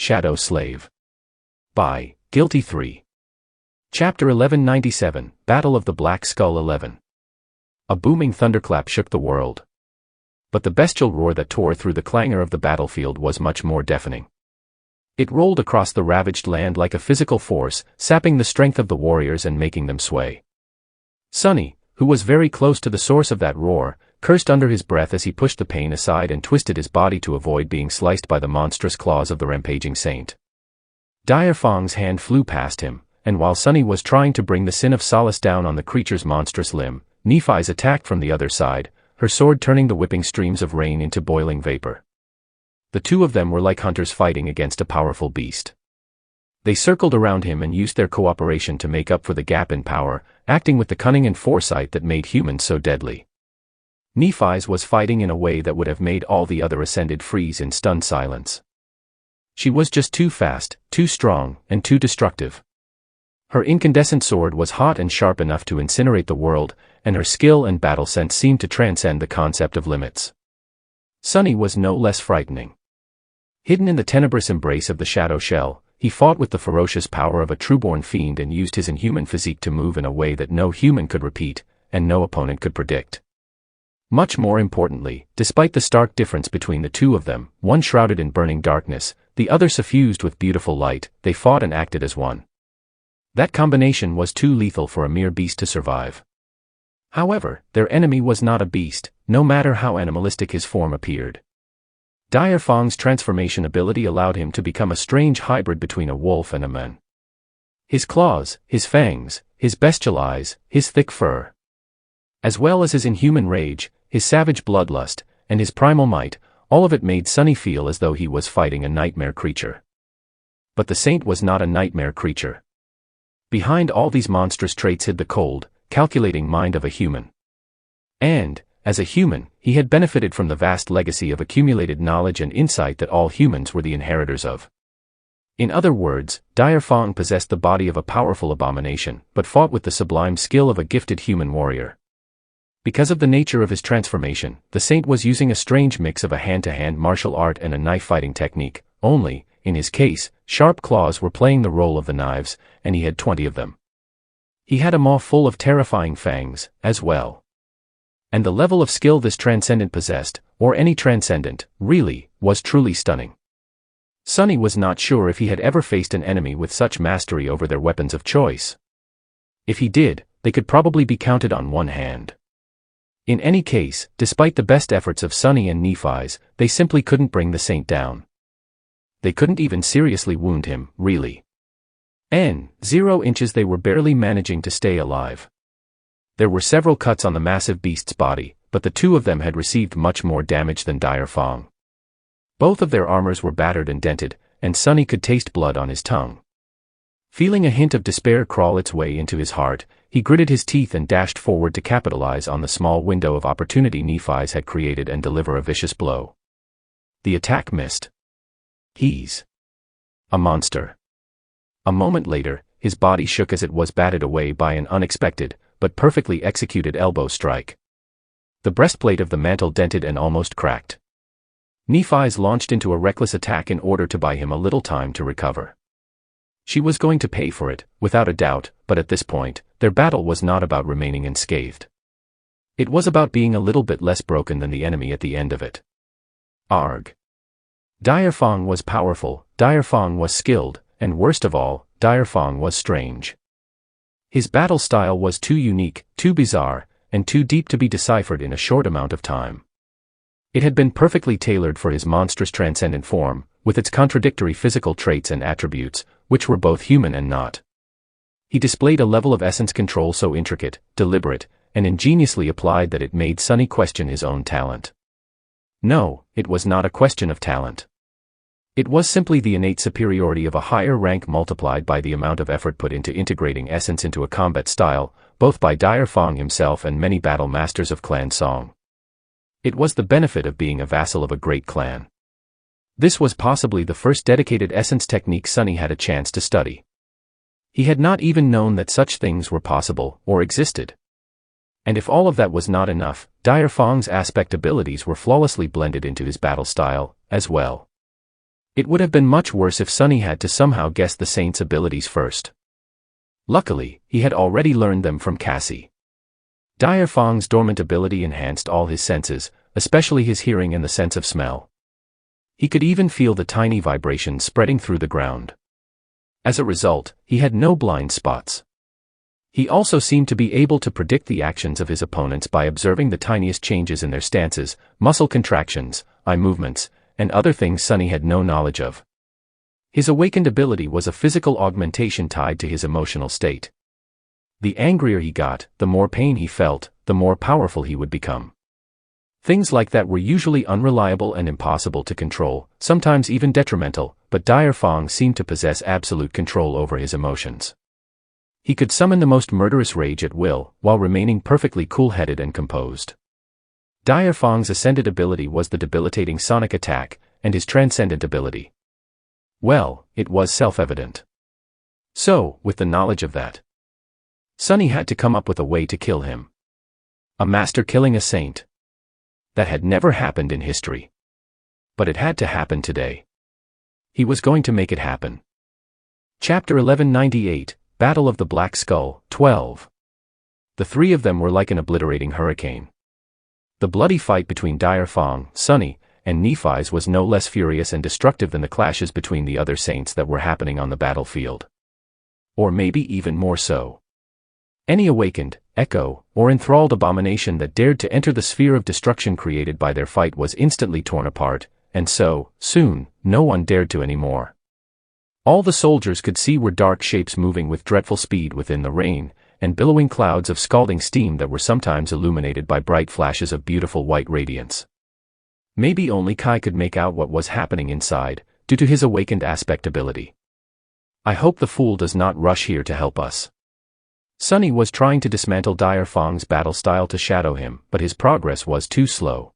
Shadow Slave. By Guiltythree. Chapter 1197, Battle of the Black Skull 11. A booming thunderclap shook the world. But the bestial roar that tore through the clangor of the battlefield was much more deafening. It rolled across the ravaged land like a physical force, sapping the strength of the warriors and making them sway. Sonny, who was very close to the source of that roar, cursed under his breath as he pushed the pain aside and twisted his body to avoid being sliced by the monstrous claws of the rampaging saint. Dire Fong's hand flew past him, and while Sonny was trying to bring the sin of solace down on the creature's monstrous limb, Nephi's attacked from the other side, her sword turning the whipping streams of rain into boiling vapor. The two of them were like hunters fighting against a powerful beast. They circled around him and used their cooperation to make up for the gap in power, acting with the cunning and foresight that made humans so deadly. Nephi's was fighting in a way that would have made all the other Ascended freeze in stunned silence. She was just too fast, too strong, and too destructive. Her incandescent sword was hot and sharp enough to incinerate the world, and her skill and battle sense seemed to transcend the concept of limits. Sonny was no less frightening. Hidden in the tenebrous embrace of the shadow shell, he fought with the ferocious power of a trueborn fiend and used his inhuman physique to move in a way that no human could repeat, and no opponent could predict. Much more importantly, despite the stark difference between the two of them, one shrouded in burning darkness, the other suffused with beautiful light, they fought and acted as one. That combination was too lethal for a mere beast to survive. However, their enemy was not a beast, no matter how animalistic his form appeared. Dire Fong's transformation ability allowed him to become a strange hybrid between a wolf and a man. His claws, his fangs, his bestial eyes, his thick fur, as well as his inhuman rage, his savage bloodlust, and his primal might, all of it made Sonny feel as though he was fighting a nightmare creature. But the saint was not a nightmare creature. Behind all these monstrous traits hid the cold, calculating mind of a human. And, as a human, he had benefited from the vast legacy of accumulated knowledge and insight that all humans were the inheritors of. In other words, Dire Fong possessed the body of a powerful abomination, but fought with the sublime skill of a gifted human warrior. Because of the nature of his transformation, the saint was using a strange mix of a hand-to-hand martial art and a knife-fighting technique, only, in his case, sharp claws were playing the role of the knives, and he had 20 of them. He had a maw full of terrifying fangs, as well. And the level of skill this transcendent possessed, or any transcendent, really, was truly stunning. Sonny was not sure if he had ever faced an enemy with such mastery over their weapons of choice. If he did, they could probably be counted on one hand. In any case, despite the best efforts of Sonny and Nephi's, they simply couldn't bring the saint down. They couldn't even seriously wound him, really. 0 inches they were barely managing to stay alive. There were several cuts on the massive beast's body, but the two of them had received much more damage than Dire Fong. Both of their armors were battered and dented, and Sonny could taste blood on his tongue. Feeling a hint of despair crawl its way into his heart, he gritted his teeth and dashed forward to capitalize on the small window of opportunity Nephi's had created and deliver a vicious blow. The attack missed. He's a monster. A moment later, his body shook as it was batted away by an unexpected, but perfectly executed elbow strike. The breastplate of the mantle dented and almost cracked. Nephi's launched into a reckless attack in order to buy him a little time to recover. She was going to pay for it, without a doubt, but at this point, their battle was not about remaining unscathed. It was about being a little bit less broken than the enemy at the end of it. Arg. Dire Fong was powerful, Dire Fong was skilled, and worst of all, Dire Fong was strange. His battle style was too unique, too bizarre, and too deep to be deciphered in a short amount of time. It had been perfectly tailored for his monstrous transcendent form, with its contradictory physical traits and attributes, which were both human and not. He displayed a level of essence control so intricate, deliberate, and ingeniously applied that it made Sonny question his own talent. No, it was not a question of talent. It was simply the innate superiority of a higher rank multiplied by the amount of effort put into integrating essence into a combat style, both by Dire Fong himself and many battle masters of Clan Song. It was the benefit of being a vassal of a great clan. This was possibly the first dedicated essence technique Sonny had a chance to study. He had not even known that such things were possible, or existed. And if all of that was not enough, Dire Fong's aspect abilities were flawlessly blended into his battle style, as well. It would have been much worse if Sunny had to somehow guess the saint's abilities first. Luckily, he had already learned them from Cassie. Dire Fong's dormant ability enhanced all his senses, especially his hearing and the sense of smell. He could even feel the tiny vibrations spreading through the ground. As a result, he had no blind spots. He also seemed to be able to predict the actions of his opponents by observing the tiniest changes in their stances, muscle contractions, eye movements, and other things Sunny had no knowledge of. His awakened ability was a physical augmentation tied to his emotional state. The angrier he got, the more pain he felt, the more powerful he would become. Things like that were usually unreliable and impossible to control, sometimes even detrimental, but Dire Fong seemed to possess absolute control over his emotions. He could summon the most murderous rage at will, while remaining perfectly cool-headed and composed. Dire Fong's ascended ability was the debilitating sonic attack, and his transcendent ability. Well, it was self-evident. So, with the knowledge of that, Sunny had to come up with a way to kill him. A master killing a saint. That had never happened in history. But it had to happen today. He was going to make it happen. Chapter 1198, Battle of the Black Skull, 12. The three of them were like an obliterating hurricane. The bloody fight between Dire Fong, Sunny, and Nephi's was no less furious and destructive than the clashes between the other saints that were happening on the battlefield. Or maybe even more so. Any awakened, echo, or enthralled abomination that dared to enter the sphere of destruction created by their fight was instantly torn apart, and so, soon, no one dared to anymore. All the soldiers could see were dark shapes moving with dreadful speed within the rain, and billowing clouds of scalding steam that were sometimes illuminated by bright flashes of beautiful white radiance. Maybe only Kai could make out what was happening inside, due to his awakened aspect ability. I hope the fool does not rush here to help us. Sunny was trying to dismantle Dire Fong's battle style to shadow him, but his progress was too slow.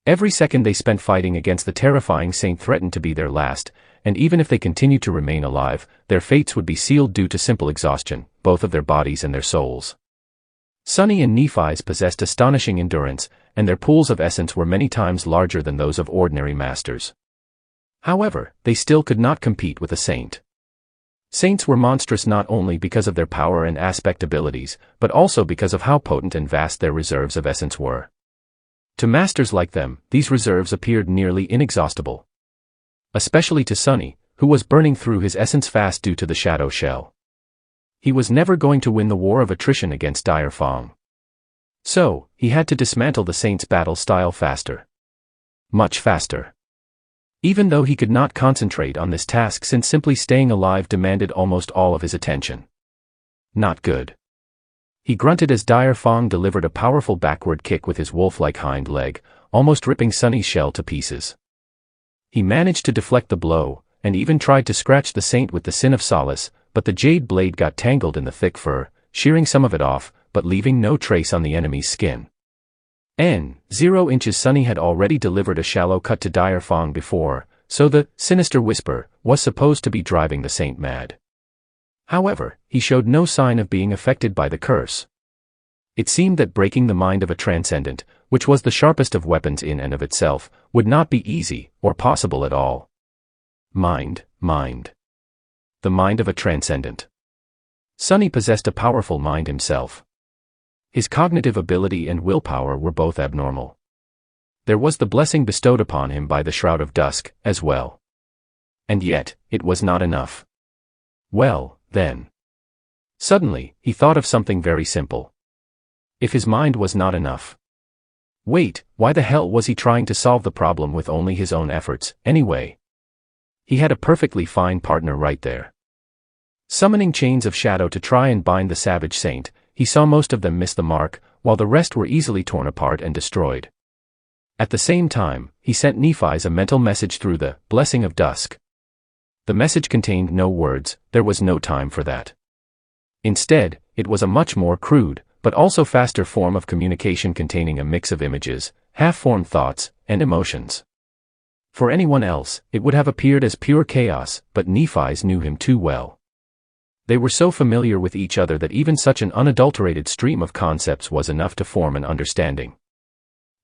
Every second they spent fighting against the terrifying saint threatened to be their last, and even if they continued to remain alive, their fates would be sealed due to simple exhaustion, both of their bodies and their souls. Sunny and Nephi's possessed astonishing endurance, and their pools of essence were many times larger than those of ordinary masters. However, they still could not compete with a saint. Saints were monstrous not only because of their power and aspect abilities, but also because of how potent and vast their reserves of essence were. To masters like them, these reserves appeared nearly inexhaustible. Especially to Sunny, who was burning through his essence fast due to the shadow shell. He was never going to win the war of attrition against Dire Fong. So, he had to dismantle the saint's battle style faster. Much faster. Even though he could not concentrate on this task since simply staying alive demanded almost all of his attention. Not good. He grunted as Dire Fong delivered a powerful backward kick with his wolf-like hind leg, almost ripping Sunny's shell to pieces. He managed to deflect the blow, and even tried to scratch the saint with the Sin of Solace, but the jade blade got tangled in the thick fur, shearing some of it off, but leaving no trace on the enemy's skin. 0 inches. Sunny had already delivered a shallow cut to Dire Fong before, so the sinister whisper was supposed to be driving the saint mad. However, he showed no sign of being affected by the curse. It seemed that breaking the mind of a transcendent, which was the sharpest of weapons in and of itself, would not be easy, or possible at all. Mind. The mind of a transcendent. Sunny possessed a powerful mind himself. His cognitive ability and willpower were both abnormal. There was the blessing bestowed upon him by the Shroud of Dusk, as well. And yet, it was not enough. Well, then. Suddenly, he thought of something very simple. If his mind was not enough. Wait, why the hell was he trying to solve the problem with only his own efforts, anyway? He had a perfectly fine partner right there. Summoning chains of shadow to try and bind the savage saint, he saw most of them miss the mark, while the rest were easily torn apart and destroyed. At the same time, he sent Nephi's a mental message through the Blessing of Dusk. The message contained no words, there was no time for that. Instead, it was a much more crude, but also faster form of communication containing a mix of images, half-formed thoughts, and emotions. For anyone else, it would have appeared as pure chaos, but Nephi's knew him too well. They were so familiar with each other that even such an unadulterated stream of concepts was enough to form an understanding.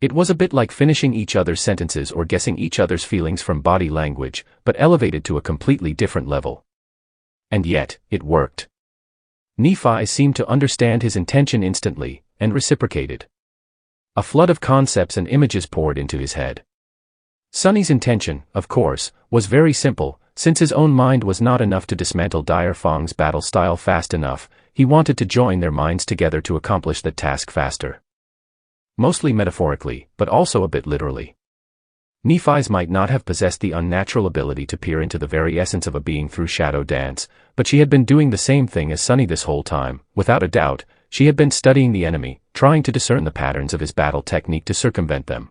It was a bit like finishing each other's sentences or guessing each other's feelings from body language, but elevated to a completely different level. And yet, it worked. Nephi seemed to understand his intention instantly, and reciprocated. A flood of concepts and images poured into his head. Sunny's intention, of course, was very simple. Since his own mind was not enough to dismantle Dire Fong's battle style fast enough, he wanted to join their minds together to accomplish that task faster. Mostly metaphorically, but also a bit literally. Nephi's might not have possessed the unnatural ability to peer into the very essence of a being through shadow dance, but she had been doing the same thing as Sunny this whole time. Without a doubt, she had been studying the enemy, trying to discern the patterns of his battle technique to circumvent them.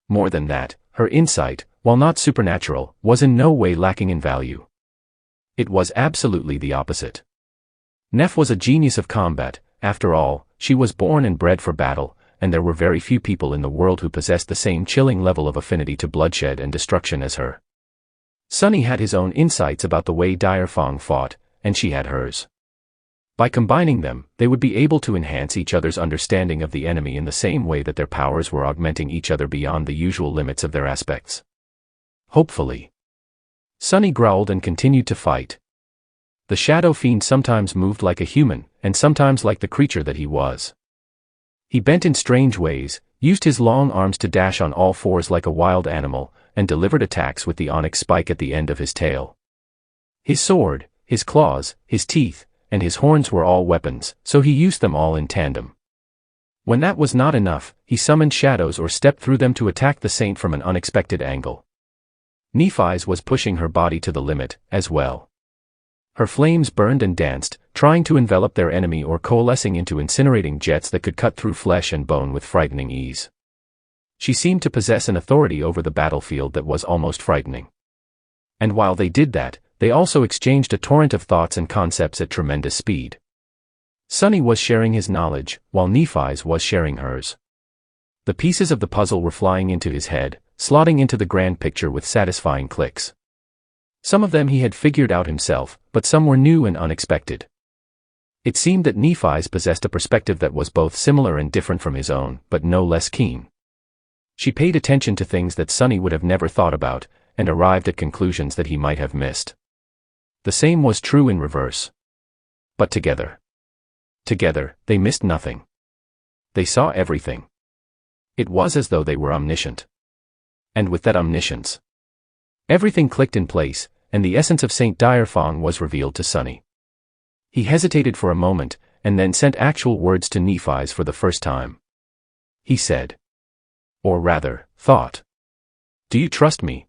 More than that, her insight, while not supernatural, was in no way lacking in value. It was absolutely the opposite. Neph was a genius of combat. After all, she was born and bred for battle, and there were very few people in the world who possessed the same chilling level of affinity to bloodshed and destruction as her. Sunny had his own insights about the way Dire Fong fought, and she had hers. By combining them, they would be able to enhance each other's understanding of the enemy in the same way that their powers were augmenting each other beyond the usual limits of their aspects. Hopefully. Sunny growled and continued to fight. The shadow fiend sometimes moved like a human, and sometimes like the creature that he was. He bent in strange ways, used his long arms to dash on all fours like a wild animal, and delivered attacks with the onyx spike at the end of his tail. His sword, his claws, his teeth, and his horns were all weapons, so he used them all in tandem. When that was not enough, he summoned shadows or stepped through them to attack the saint from an unexpected angle. Nephi's was pushing her body to the limit, as well. Her flames burned and danced, trying to envelop their enemy or coalescing into incinerating jets that could cut through flesh and bone with frightening ease. She seemed to possess an authority over the battlefield that was almost frightening. And while they did that, they also exchanged a torrent of thoughts and concepts at tremendous speed. Sunny was sharing his knowledge, while Nephi's was sharing hers. The pieces of the puzzle were flying into his head, slotting into the grand picture with satisfying clicks. Some of them he had figured out himself, but some were new and unexpected. It seemed that Nephi's possessed a perspective that was both similar and different from his own, but no less keen. She paid attention to things that Sunny would have never thought about, and arrived at conclusions that he might have missed. The same was true in reverse. But together, they missed nothing. They saw everything. It was as though they were omniscient. And with that omniscience, everything clicked in place, and the essence of Saint Dire Fong was revealed to Sunny. He hesitated for a moment, and then sent actual words to Nephi's for the first time. He said. Or rather, thought. "Do you trust me?"